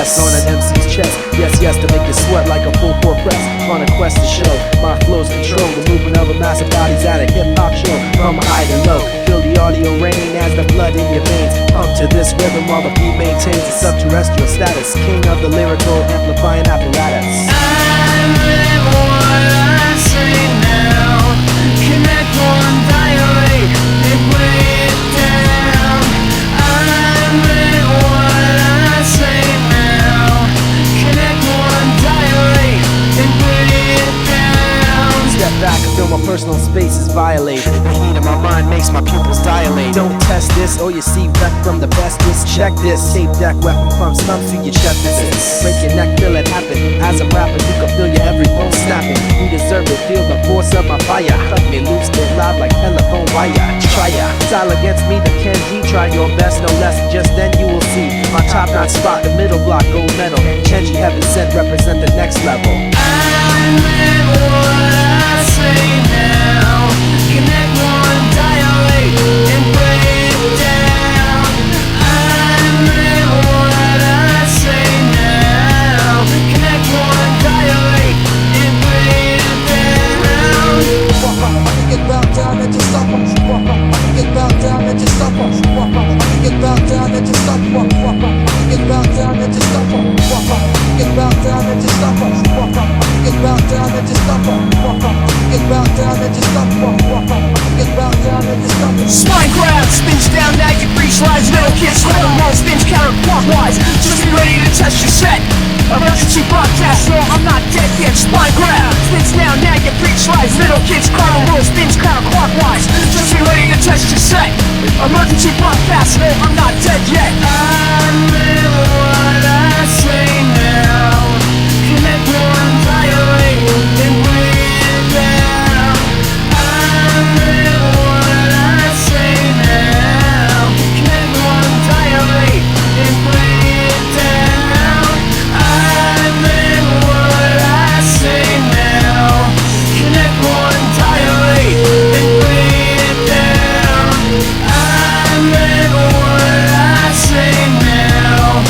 On an MC's chest, yes, to make you sweat like a full court press. On a quest to show my flows control the movement of a massive bodies at a hip-hop show. From high to low, feel the audio rain as the blood in your veins. Pump to this rhythm while the beat maintains its subterrestrial status. King of the lyrical amplifying apparatus. I live what I say now. Connect one, dilate, and play it down. I live what I say now. Connect one, dilate, and play it down. Step back and feel my personal space is violated. The heat of my mind makes my pupils dilate. Don't test this or you see wreck from the bestest. Check this, tape deck weapon from stumps to your chest. Break your neck, feel it happen. As a rapper, you can feel your every bone snapping. You deserve it, feel the force of my fire. Cut me loose, get loud like telephone wire. Try ya, style against me, the Kenji. Try your best, no less, just then you will see. My top-notch spot, the middle block, gold medal. Kenji heaven sent, represent the next level. I live what I say now. Connect one, dilate, and break it down. I live what I say now. Connect one, dilate, and break it down. Get bound down and just stop. Get bound down and just stop. Get bound down and just stop. Get bound down and just stop. Get bound down and just stop. Get bound down and just stop. Get bound down and just stop. Get bound down and just stop. Spine grab, spins down, now you free slides. Metal kids, square wall, spins counterclockwise. Just be ready to test your set. Emergency broadcast, no, I'm not dead yet. Spine grab, spins down, now you free slides. Middle kids, corner roll, spins counterclockwise. Just be ready to test your set. Emergency broadcast, no, I'm not dead yet. I live what I say now. Connect one, dilate, and break it down. I live what I say now. Connect one, dilate, and break it down. I live what I say now. Connect one, dilate, and break it down. I live what I say now.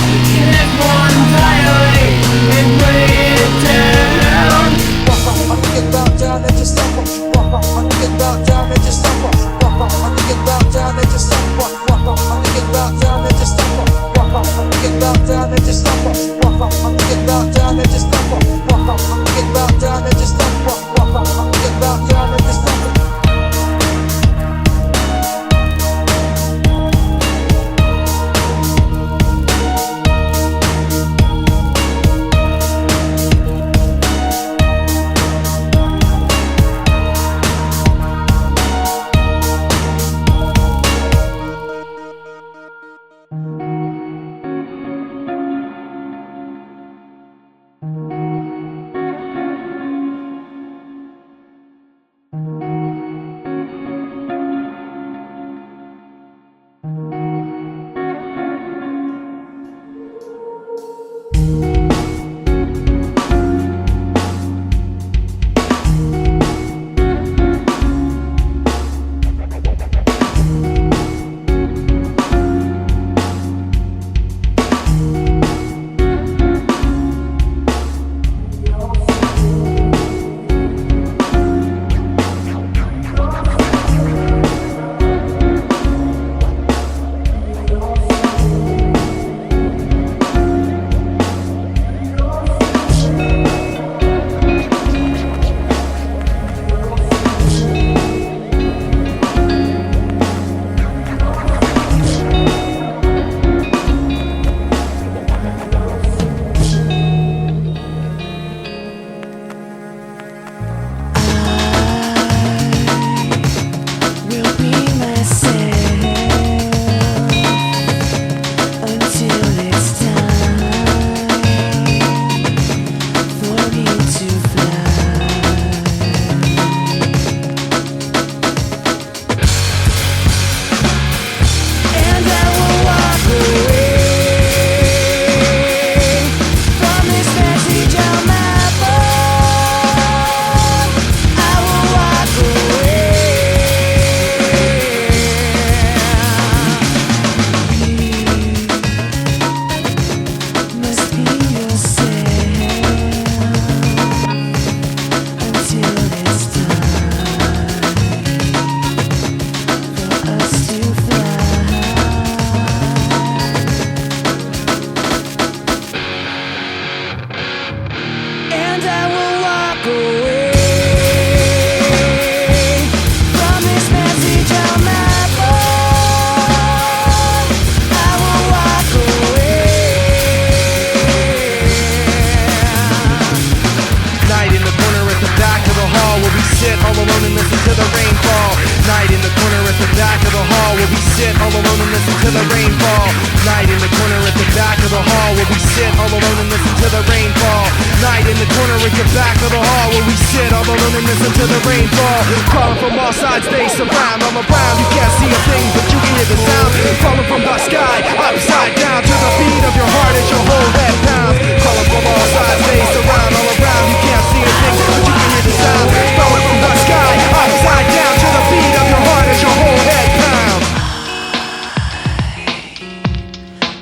and listen to the rainfall. Calling from all sides, they surround. All around, you can't see a thing, but you can hear the sound. Falling from the sky, upside down, to the beat of your heart as your whole head pounds. Calling from all sides, they surround. All around, you can't see a thing, but you can hear the sound. Falling from the sky, upside down, to the beat of your heart as your whole head pounds.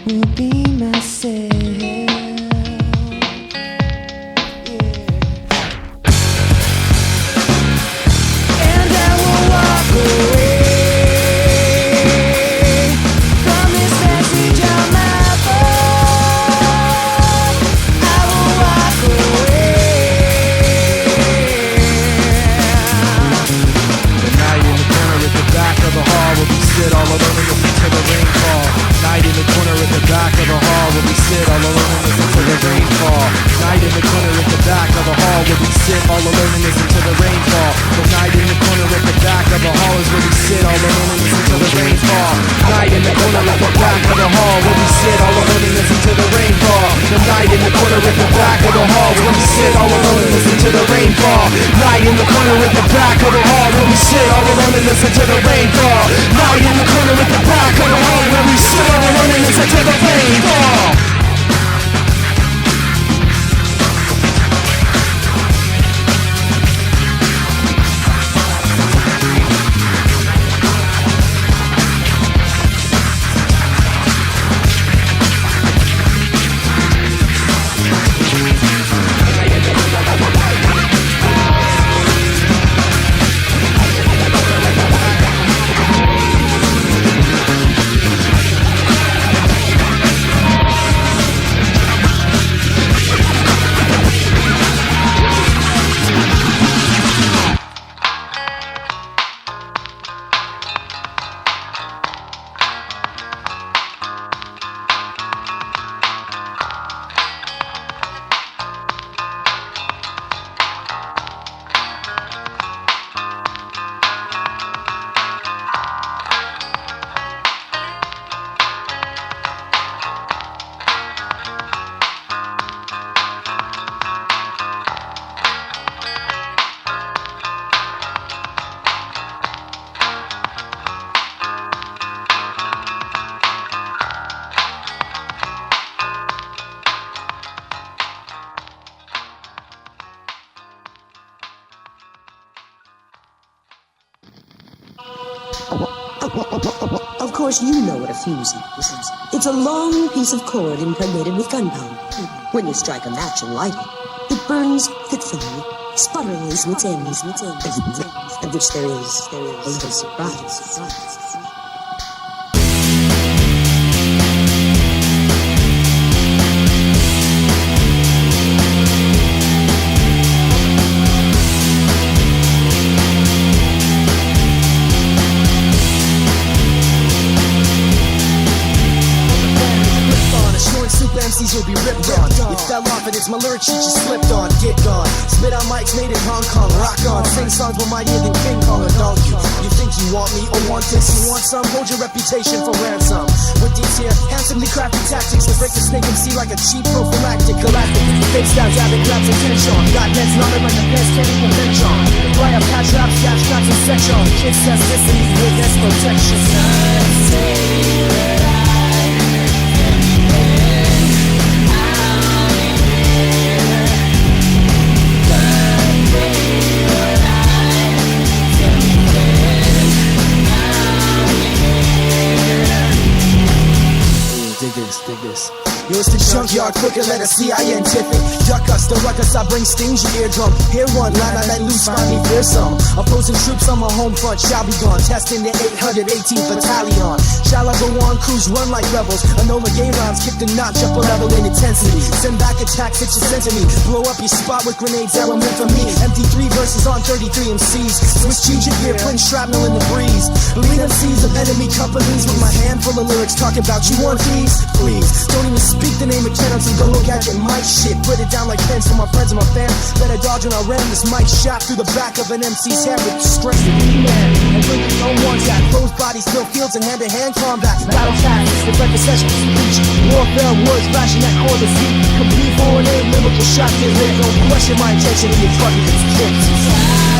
Will be myself. All alone and listen to the rainfall. Night in the corner at the back of the hall where we sit all alone and listen to the rainfall. Night in the corner at the back of the hall where we sit all alone and listen to the rainfall. The night in the corner at the back of the hall is where we sit all alone and listen to the rainfall. Night in the corner at the back of the hall where we sit all alone and listen to the rainfall. The night in the corner at the back of the hall where we sit all alone and listen to the rainfall. Night in the corner at the back of the hall where we sit all alone and listen to the rainfall. Night in the corner at the back of the hall where we sit all alone and listen to the rainfall. Of course, you know what a fuse is. It's a long piece of cord impregnated with gunpowder. When you strike a match and light it, it burns fitfully, sputteringly to its ends, at which there is a little surprise. MCs will be ripped on. You fell off and it's my lyric sheet you slipped on. Get gone. Spit on mics made in Hong Kong. Rock on. Sing songs more mightier than King Kong or Donkey. You think you want me or want this? You want some? Hold your reputation for ransom. With these here handsomely crafted tactics to break the snake MC like a cheap prophylactic. Galactic. Face down, jabbing, grabs attention. Got heads nodding like the pants can't even bench on. Fly up, catch raps, gas tracks and section. Kids test this and these witness protection. Dig this. Yo, it's the junkyard, quicker, let us see scientific. Duck us, the ruckus, I bring stings, your eardrum. Hear one, line, I let loose, find me fearsome. Opposing troops on my home front shall be gone. Testing the 818th Battalion. Shall I go on, cruise, run like rebels? Enola gay rounds, kick the notch up a level in intensity. Send back attacks, 6 cents to me. Blow up your spot with grenades, element for me. MT3 versus on 33 MCs. Switch cheat your gear, putting shrapnel in the breeze. Lead MCs of enemy companies with my hand full of lyrics talking about you want these? Please, don't even speak the name of Kennedy. Go look at your mic shit. Put it down like pens for my friends and my fam. Better dodge when I ram this mic shot through the back of an MC's head with strength to be man. And Linkin on one track. Closed bodies, still fields and hand-to-hand combat. Battle tactics, the record session speech. Warfare words, flashing that core to see. Complete for an aim, lyrical shot, get hit. Don't question my intention in your fucking kids.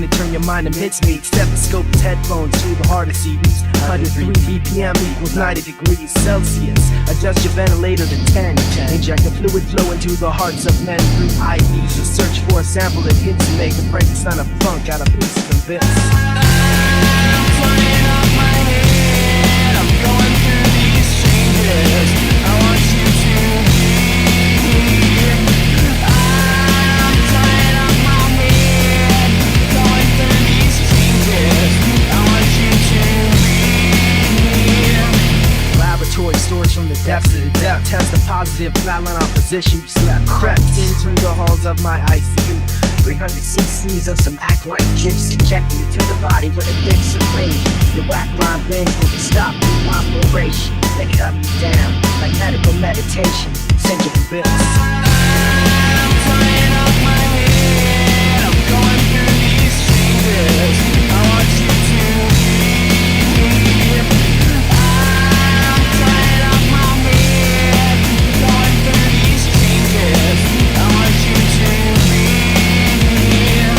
to turn your mind to mincemeat. Stethoscopes, headphones to the heart of CDs. 103 BPM equals 90 degrees Celsius. Adjust your ventilator to 10. Inject the fluid flow into the hearts of men through IVs. So search for a sample that hits and make a Frankenstein of funk out of pieces of this. I'm playing off my head. I'm going through these changes. I want you to be here. I'm playing off my head. Going through these changes. I want you to be here. Laboratory stories from the depths of the depth. Test a positive, flatline opposition. You slept, crept into the halls of my ICU. 300 cc's of some act like juice injected into the body with a mix of rage. Your whack line bend will stop the operation. They cut me down like medical meditation. Send you the bills. I'm playing off my head. I'm going through these changes. I want you to be here. I'm playing off my head. Going through these changes. I want you to be here.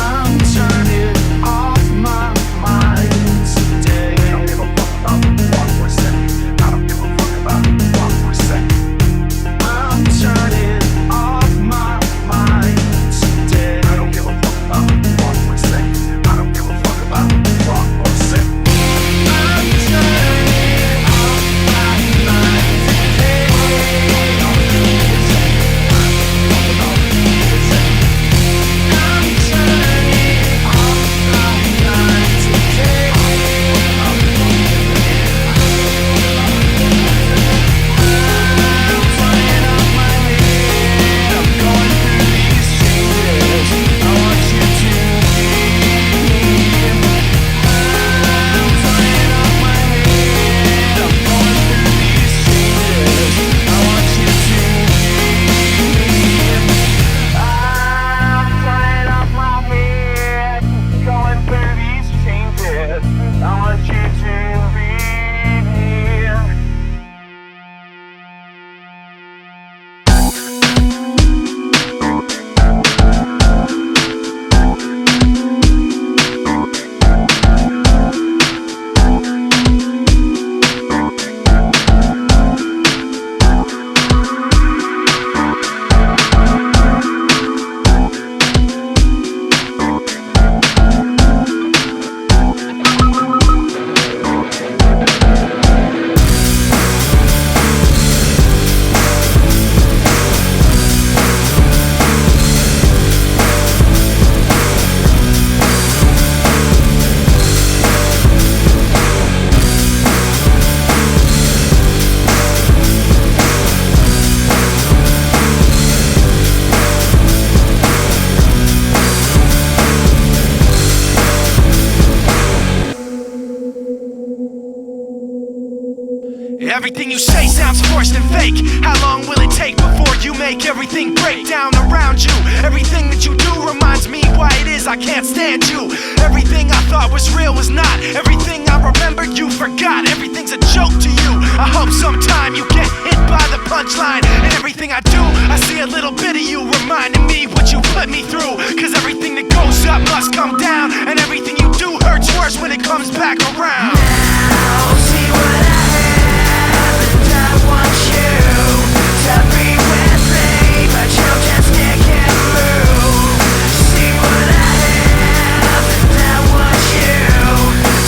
I'm turning off my mind today. I don't give a fuck about one more second. I don't give a fuck about one more second. I'm turning off my mind today. I don't give a fuck about one more second. I don't give a fuck about one more second. I'm turning off my mind today. I'm turning off my mind today. I'm playing off my head. I'm going through these changes. I want you to be here. I'm playing off my head. I'm going through these changes. I want you to be here. I'm playing off my head. Going through these changes. I want you to be here. Everything you say sounds forced and fake. How long will it take before you make everything break down around you? Everything that you do reminds me why it is I can't stand you. Everything I thought was real was not. Everything I remembered you forgot. Everything's a joke to you. I hope sometime you get hit by the punchline. And everything I do, I see a little bit of you reminding me what you put me through. Cause everything that goes up must come down. And everything you do hurts worse when it comes back around. Now see what I have, and I want you to be with me, but you just can't move. See what I have, and I want you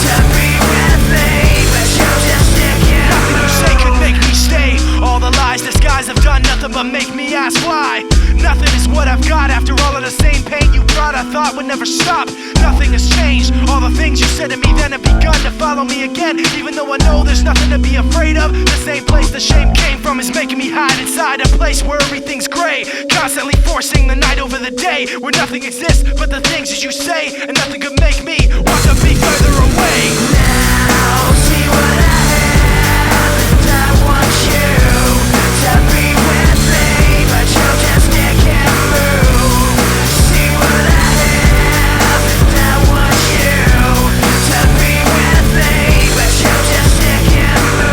to be with me, but you just can't move. Nothing you say could make me stay. All the lies this guys have done nothing but make me ask why. Nothing is what I've got after all of the same pain you brought. I thought would never stop. Nothing has changed. All the things you said to me then have begun to follow me again. Even though I know there's nothing to be afraid of. The same place the shame came from is making me hide inside a place where everything's gray. Constantly forcing the night over the day, where nothing exists but the things that you say, and nothing could make me want to be further away. Now see what I have, and I want you to be with me, but you just can't move. See what I have, and I want you to be with me, but you just can't move.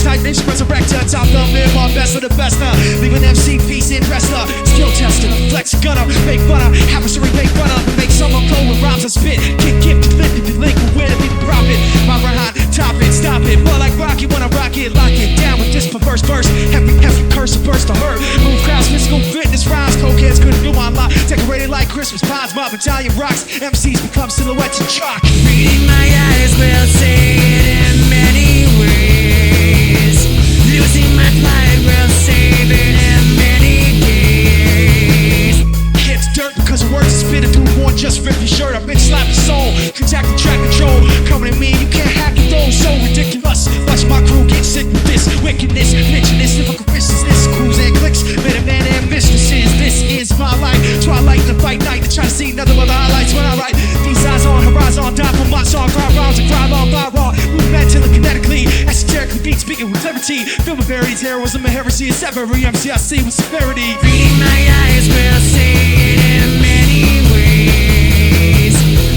type names, resurrect her. Top the live my best of the best. Leave an MC piece in wrestler. Skill tester, flex gunner, make funner. Adversary, make funner. Make someone flow with rhymes and spit. Kick, flip, link, where to be the profit. My hot, top it, stop it. More like Rocky when I rock it. Lock it down with this perverse verse. Heavy curse, a burst to hurt. Move crowds, physical fitness, rhymes. Cokeheads couldn't do my lot. Decorated like Christmas pies. My battalion rocks. MCs become silhouettes and chalk. Reading my eyes will say it in many ways. Losing my pride will save it in many days. Hits dirt because the words are spitting through one. Just rip your shirt. I've been slapping soul. Contact the track control. Coming at me, you can't hack it though. So ridiculous. Watch my crew get sick with this wickedness. Picture this, difficult business. Crews and clicks. Middleman and mistresses. This is my life. Twilight the fight night. To try to see nothing but the highlights when I write. These eyes on horizon. Die for my song. Cry rounds and cry long, fly raw. Move mentally, kinetically. Esoterically beat speaking with liberty. Feel my buried heroism and heresy. It's every MC I see with severity. Reading my eyes will say it in many ways.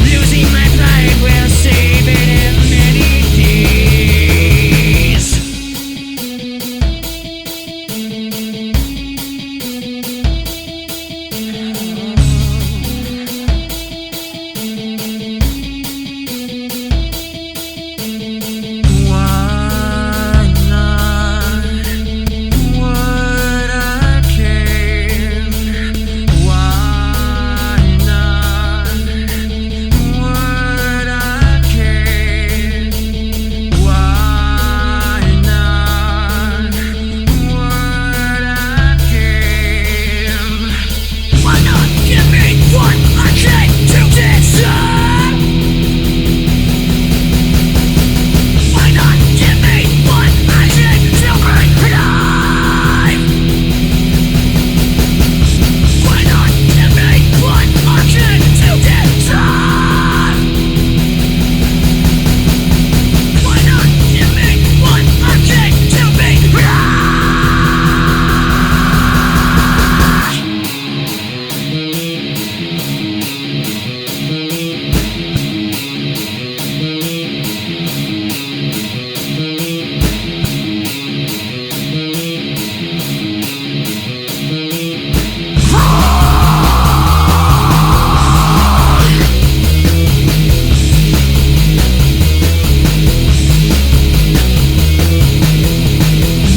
Losing my pride will save it in many days. Why not? Would I care? Why not? Would I care? Why not? Would I care? Why not give me what I came to deserve? Why not give me what I came to bring alive? Why not give me what I came to deserve? Why not give me what I came to be?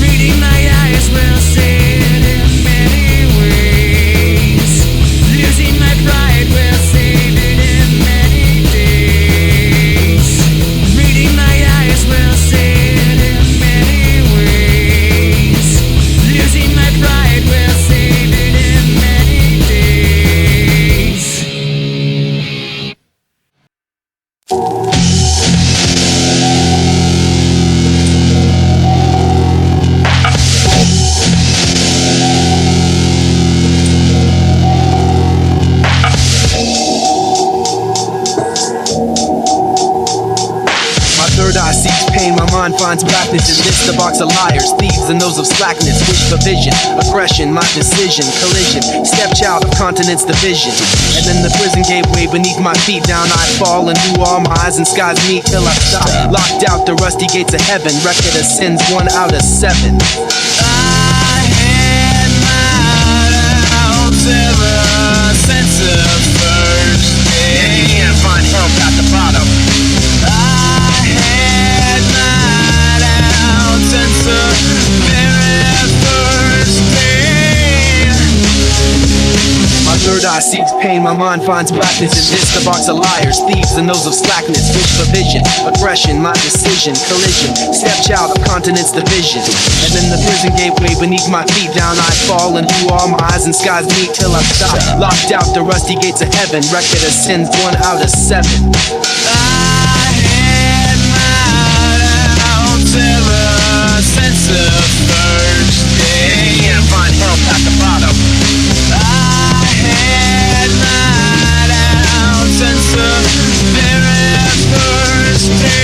Reading my eyes will say it in many ways. Losing my pride will save it in many days. Reading my eyes will say it in many ways. Losing my pride will save it in many days. My third eye sees pain, my mind finds blackness. In this, the box of liars, thieves, and those of slackness. Wish for vision, aggression, my decision, collision. Stepchild of continent's division. And then the prison gave way beneath my feet. Down I fall, and through all my eyes and skies meet till I stop. Locked out the rusty gates of heaven. Record of sins, 1 out of 7. I had my doubts ever since the first day. Can't find help at the bottom. I had my doubts since the very first day. My third eye sees pain, my mind finds blackness. In this, the box of liars, thieves, and those of slackness. Wish for vision, aggression, my decision, collision. Stepchild of continent's division. And then the prison gave way beneath my feet. Down I fall, and through all my eyes and skies meet till I stop. Locked out the rusty gates of heaven. Record of sins, 1 out of 7. I had my doubts ever since the first day. Can't find help at the bottom. I had my doubts since the very first day.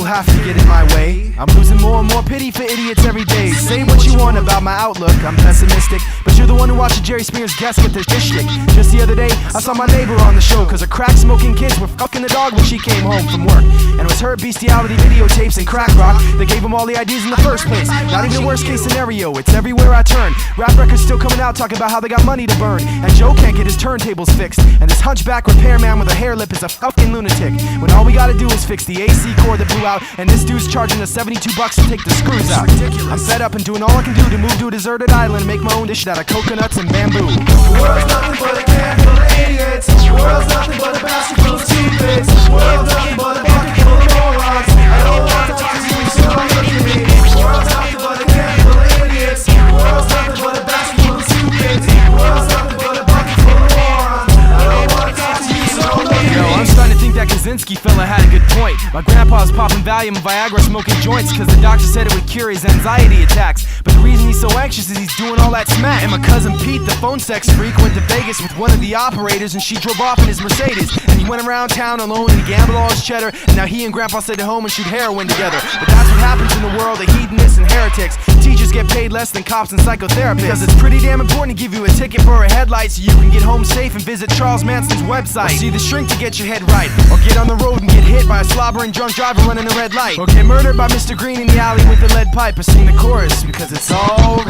have to get in my way. I'm losing more and more pity for idiots every day. Say what you want about my outlook, I'm pessimistic, but you're the one who watched Jerry Spears guest get their dish licked. Just the other day, I saw my neighbor on the show, cause her crack-smoking kids were fucking the dog when she came home from work. And it was her bestiality videotapes and crack rock that gave him all the ideas in the first place. Not even the worst case scenario, it's everywhere I turn. Rap records still coming out talking about how they got money to burn. And Joe can't get his turntables fixed. And this hunchback repairman with a hair lip is a fucking lunatic. When all we gotta do is fix the AC cord that blew out, and this dude's charging us $72 to take the screws out. I'm fed up and doing all I can do to move to a deserted island and make my own dish out of coconuts and bamboo. The world's nothing but a can full of idiots. The world's nothing but a basket full of stupid. The world's nothing but a bucket full of morons. I don't want to talk to you, so don't look at me. The world's nothing but a can full of idiots. The world's nothing but a basket full of stupid. The world's nothing but a bucket full of morons. I don't want to talk to you, so don't look at me. Yo, I'm starting to think that Kaczynski fella had a good point. My grandpa's popping Valium and Viagra smoking joints, cause the doctor said it would cure his anxiety attacks. But the reason he's so anxious is he's doing all that smack. And my cousin Pete, the phone sex freak, went to Vegas with one of the operators, and she drove off in his Mercedes. And he went around town alone and he gambled all his cheddar, and now he and grandpa stayed at home and shoot heroin together. But that's what happens in the world of hedonists and heretics. Teachers get paid less than cops and psychotherapists, because it's pretty damn important to give you a ticket for a headlight so you can get home safe and visit Charles Manson's website. Or see the shrink to get your head right, or get on the road and get hit by a slobbering drunk driver running a red light, or get murdered by Mr. Green in the alley with a lead pipe, or sing the chorus because it's alright.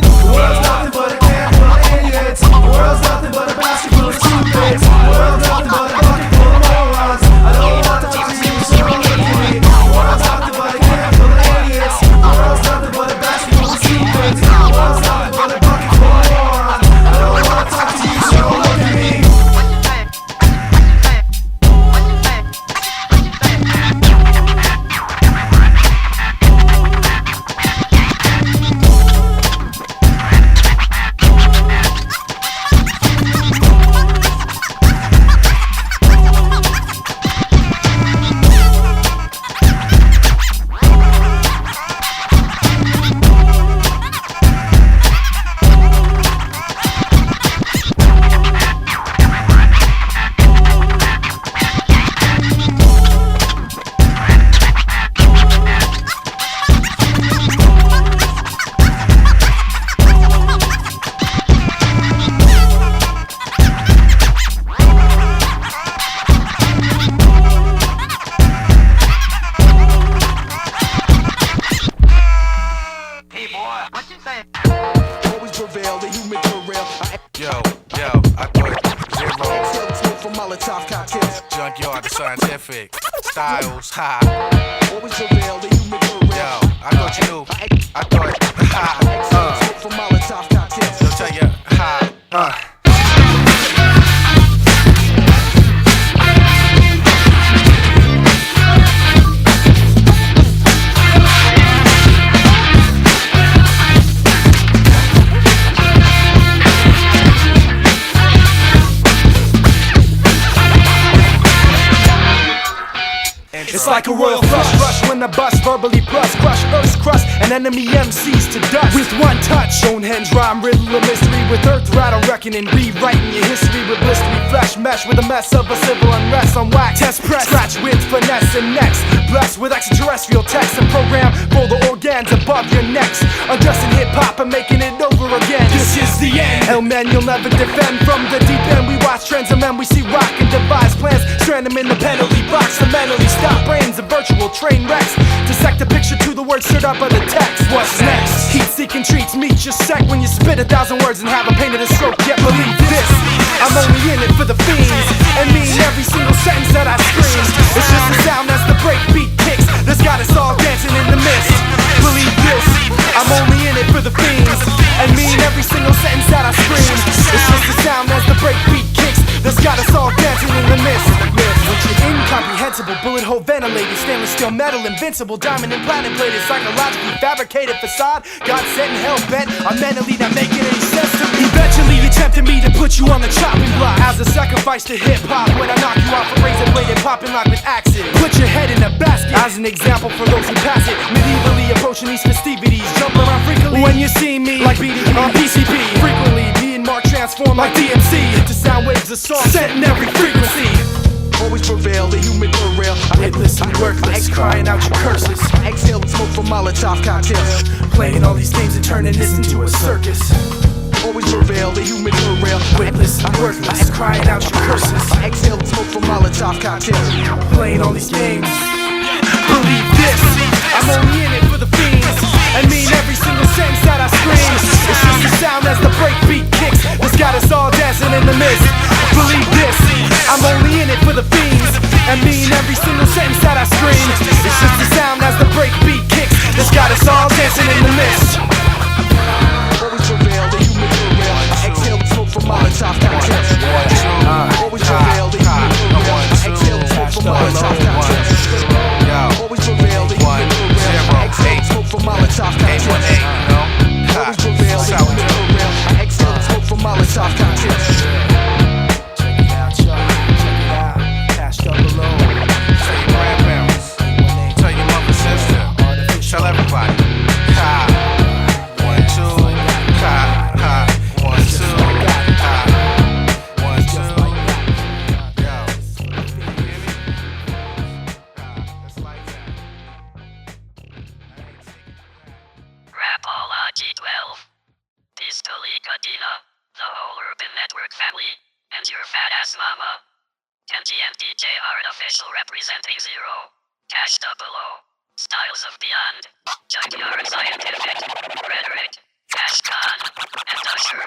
The world's nothing but a can full of idiots. The world's nothing but a basket full of stupids. The world's nothing but a bucket full of morons. I don't want to talk to you, so don't look at me. The world's nothing but a can full of idiots. The world's nothing but a basket full of stupids. The world's nothing but a bucket full of morons. I don't want to talk to you, so don't look at me. Junkyard, the scientific styles, ha. What was the real, the human real? Yo, I thought you knew. I thought, ha. From Molotov cocktails. They'll tell you, ha. It's like a royal flush rush when the bus verbally plus crush Earth's crust and enemy MCs to dust. With one touch, Stonehenge rhyme, riddle of mystery. With earth rattle reckoning, rewriting your history with blistery flesh mesh with a mess of a civil unrest on wax. Test press, scratch with finesse and next. Blessed with extraterrestrial text and program for the organs above your necks. Undressing hip-hop and making it over again. This is the end. El men you'll never defend from the deep end. We watch trends and men we see rock and devise plans. Strand them in the penalty box to mentally stop brains of virtual train wrecks. Dissect the picture to the words stirred up by the text. What's next? Heat-seeking treats meet your sec when you spit 1,000 words and have a painted a stroke. Yet believe this, I'm only in it for the fiends, and mean every single sentence that I scream. It's just the sound as the breakbeat kicks that's got us all dancing in the mist. Believe this, I'm only in it for the fiends, and mean every single sentence that I scream. It's just the sound as the breakbeat kicks that's got us all dancing in the mist. With your incomprehensible bullet hole ventilated, stainless steel metal, invincible diamond and platinum plated, psychologically fabricated facade, God sent and hell bent on mentally not making any sense to me. Eventually you tempted me to put you on the chopping block as a sacrifice to hip hop. When I knock you off a razor blade and popping lock with axes, put your head in a basket as an example for those who pass it. Medievally approaching these festivities, jump around frequently when you see me like beating on PCP. Frequently me and Mark transform like DMC into sound waves of song set in every frequency. always prevail, the human derail. Witless and worthless, crying out your curses. Exhale the smoke from Molotov cocktails. Playing all these games and turning this into a circus. Always prevail, the human derail. Witless and worthless, crying out your curses. Exhale the smoke from Molotov cocktails. Playing all these games. Believe this, I'm only in it for the fiends. I mean every single sentence that I scream. It's just the sound as the breakbeat kicks that's got us all dancing in the mist. Believe this, I'm only in it for the fiends. I mean every single sentence that I scream. It's just the sound as the breakbeat kicks that's got us all dancing in the mist. Always prevail, the human derail. Exhale the smoke from Molotov cocktails. Always prevail, the human derail. Exhale the smoke from Molotov cocktails. Always prevail, the human derail. Exhale the smoke from Molotov cocktails. Always prevail, the human derail. Exhale the smoke from Molotov cocktails. Check it out, y'all. Check it out. Cashed up below. Tell your grandparents. Tell your mother and sister. Tell everybody. Ha. 1, 2. Ha. Ha. 1, 2. Ha. 1, 2. Yo. It's like that. Rapology 12. Pistolica Dina, the whole Urban Network family, and your fat ass mama. Kenji and DJ are official representing Xero. Cashed up below. Styles of Beyond. Junkyard Scientific. Rhetoric. Cash Con. And Usher.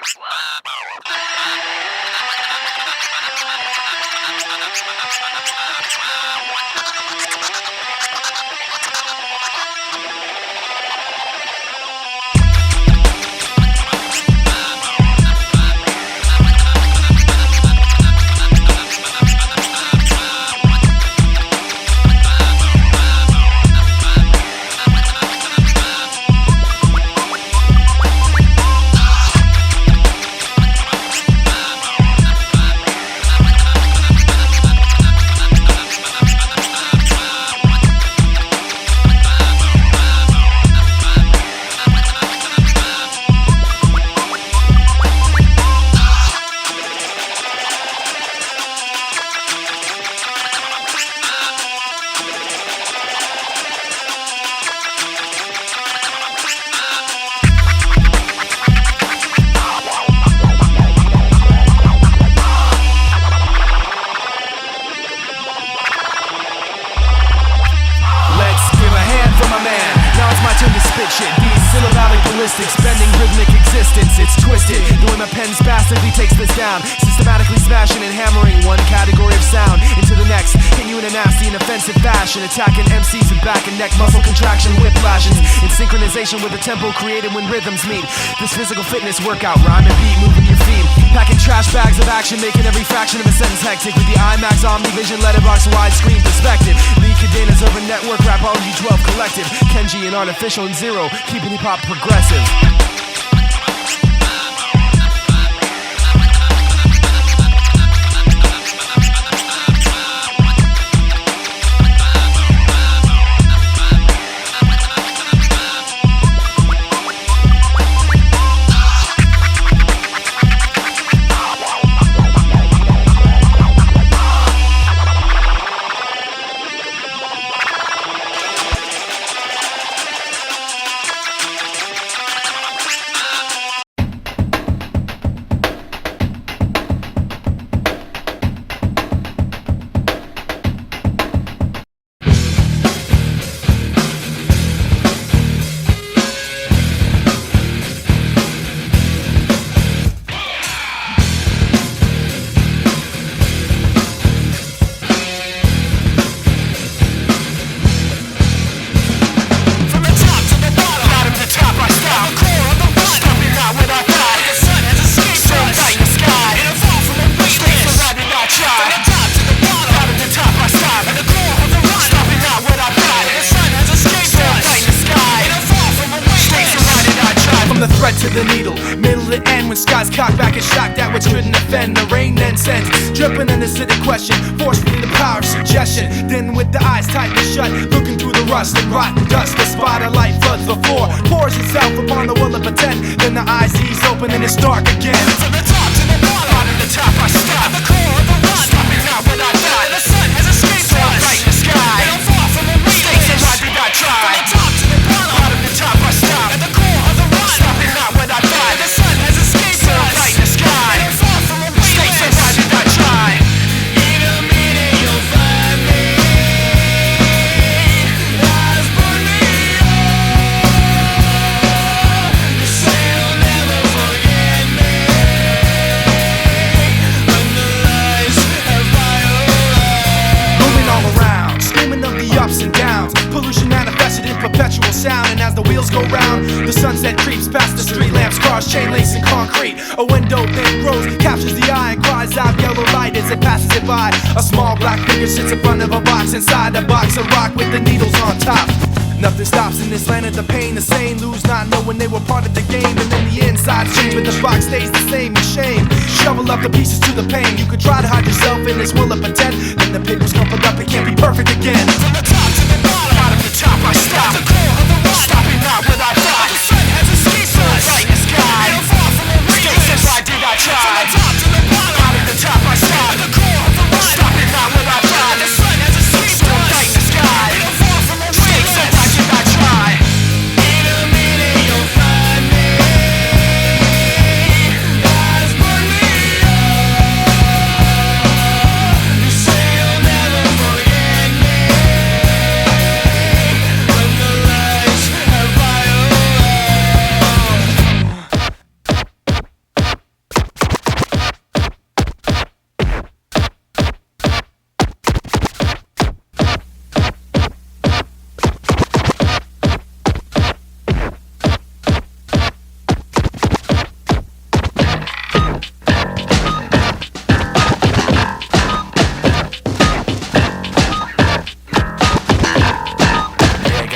Bending rhythmic existence, it's twisted. The way my pen spastically takes this down, systematically smashing and hammering one category of sound into the next, hitting you in a nasty and offensive fashion, attacking MCs with back and neck muscle contraction, whiplashes in synchronization with the tempo created when rhythms meet. This physical fitness workout, rhyme and beat, moving your feet, packing trash bags of action, making every fraction of a sentence hectic with the IMAX Omnivision letterbox widescreen perspective. Lee Cadena's Urban Network, Rapology 12 Collective, Kenji and Artificial and Xero, keeping hip hop progressive. To the needle, middle to end, when skies cock back and shock that which couldn't offend. The rain then sends, dripping an acidic question, forced me the power of suggestion. Then with the eyes tightly shut, looking through the rust and rotten dust, the spot of light floods the floor, pours itself upon the will of pretend. Then the eyes ease open and it's dark again. From the top to the bottom, bottom to top I stop. The core of the rock, stopping out when I die. The sun the wheels go round. The sunset creeps past the street lamps, cars, chain links, and concrete. A window then grows, captures the eye, and cries out yellow light as it passes it by. A small black figure sits in front of a box, inside a box of rock with the needles on top. Nothing stops in this land of the pain. The sane lose not knowing they were part of the game, and then the inside change, but the box stays the same. You shame, shovel up the pieces to the pain. You could try to hide yourself in this world of pretend, then the papers crumpled up, it can't be perfect again. From the top to the bottom, out of the top I stop. The core of the rock, stopping not without thought. The sun has a ski source, right in the sky. And far from a real says why did I try? From the top to the bottom, out of the top I stop. The core of the rock, stopping not without thought. The sun has a ski source, right in the sky. And far from a real says why did I try? In a minute you'll find me. Eyes burn me up. You say you'll never forget me. When the lights have violence.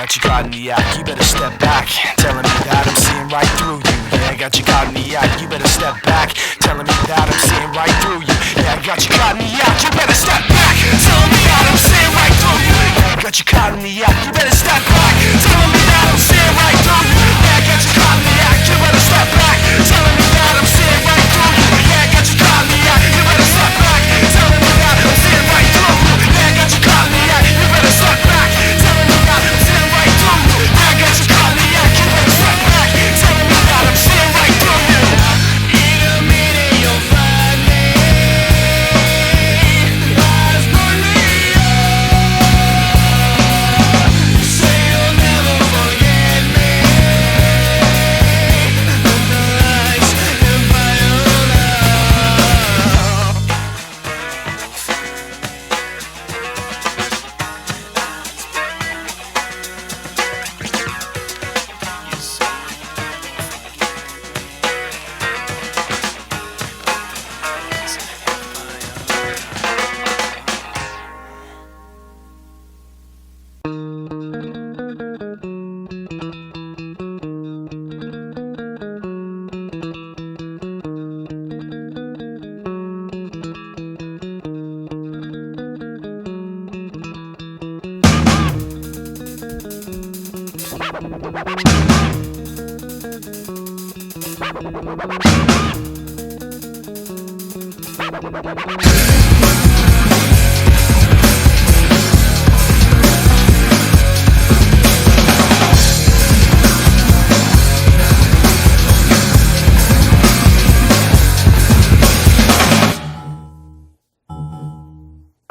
Got you caught in the act, you better step back. Telling me that I'm seeing right through you. Yeah, I got you caught in the act, you better step back. Telling me that I'm seeing right through you. Yeah, I got you caught in the act, you better step back. Telling me that I'm seeing right through you. Yeah, I got you caught in the act, you better step back. Telling me that I'm seeing right through you. Yeah, I got you caught in the act, you better step back. Telling me that I'm seeing right through you. Yeah, I got you caught in the act, you better step back. Telling me that I'm seeing right through you. Yeah, I got you caught in the act, you better step back. Telling me that I'm seeing right through you. Yeah, I got you caught in the act, you better step back. Telling me that I'm seeing right through you. In a minute you'll find me. Eyes burn me up. You say you'll never forget me. When the lights have violence.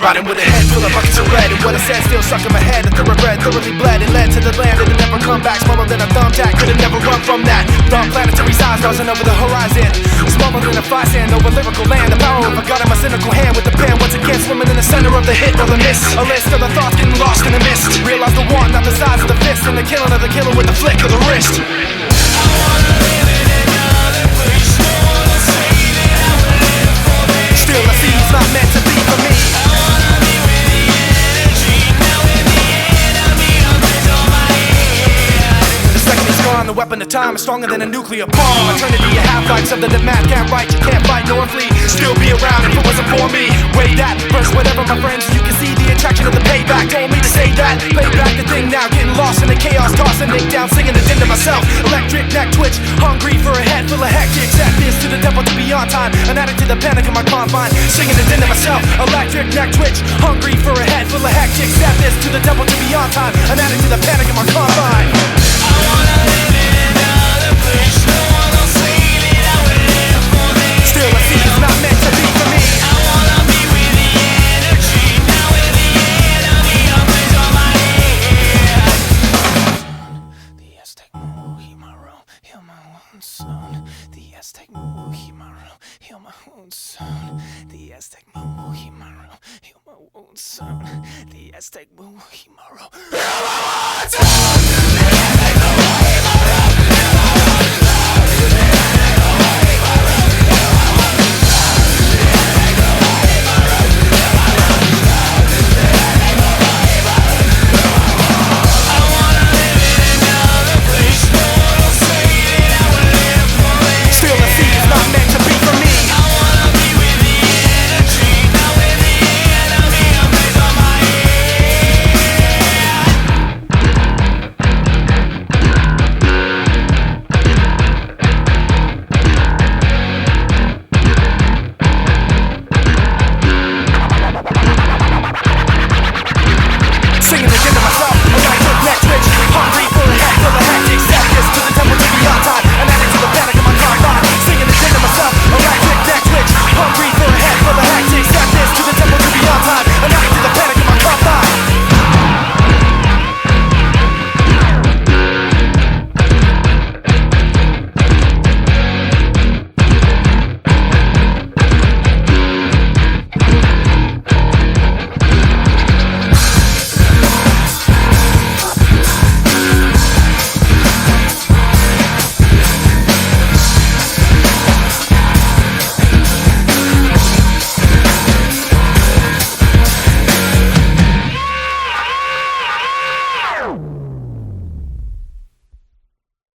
Riding with a head full of buckets of red, and what I said still stuck in my head. A thoroughbred, thoroughly bled, and led to the land that'll never come back. Smaller than a thumbtack, could've never run from that. The planetary size rising over the horizon, smaller than a fly sand over lyrical land. The power of a god in my cynical hand, with the pen once again swimming in the center of the hit or the miss. A list of the thoughts getting lost in the mist. Realize the want, not the size of the fist, and the killing of the killer with the flick of the wrist. I wanna live in another place. No one will say that I would live for this. Still I see it's not meant to be for me. The weapon of time is stronger than a nuclear bomb. Eternity, a half-life, something that math can't write. You can't fight nor flee, still be around if it wasn't for me. Way that, verse whatever my friends. You can see the attraction of the payback. Told me to say that, play back the thing now. Getting lost in the chaos, tossing it down, singing it into myself. Electric neck twitch, hungry for a head full of hectic. Set this to the devil to beyond time. An addict to the panic of my confine, singing it into myself. Electric neck twitch, hungry for a head full of hectic. Set this to the devil to beyond time. An addict to the panic of my confine. I wanna live in another place. No one will say that I would live for this. Still I see it's not meant to be for me. I wanna be with the energy. Now with the enemy, I'll place on my head. The Aztec moon will heal my room, heal my wounds soon. The Aztec moon will heal my room, heal my wounds soon. The Aztec moon will heal my room, heal my wounds soon. The Aztec moon will heal my room, heal my wounds soon.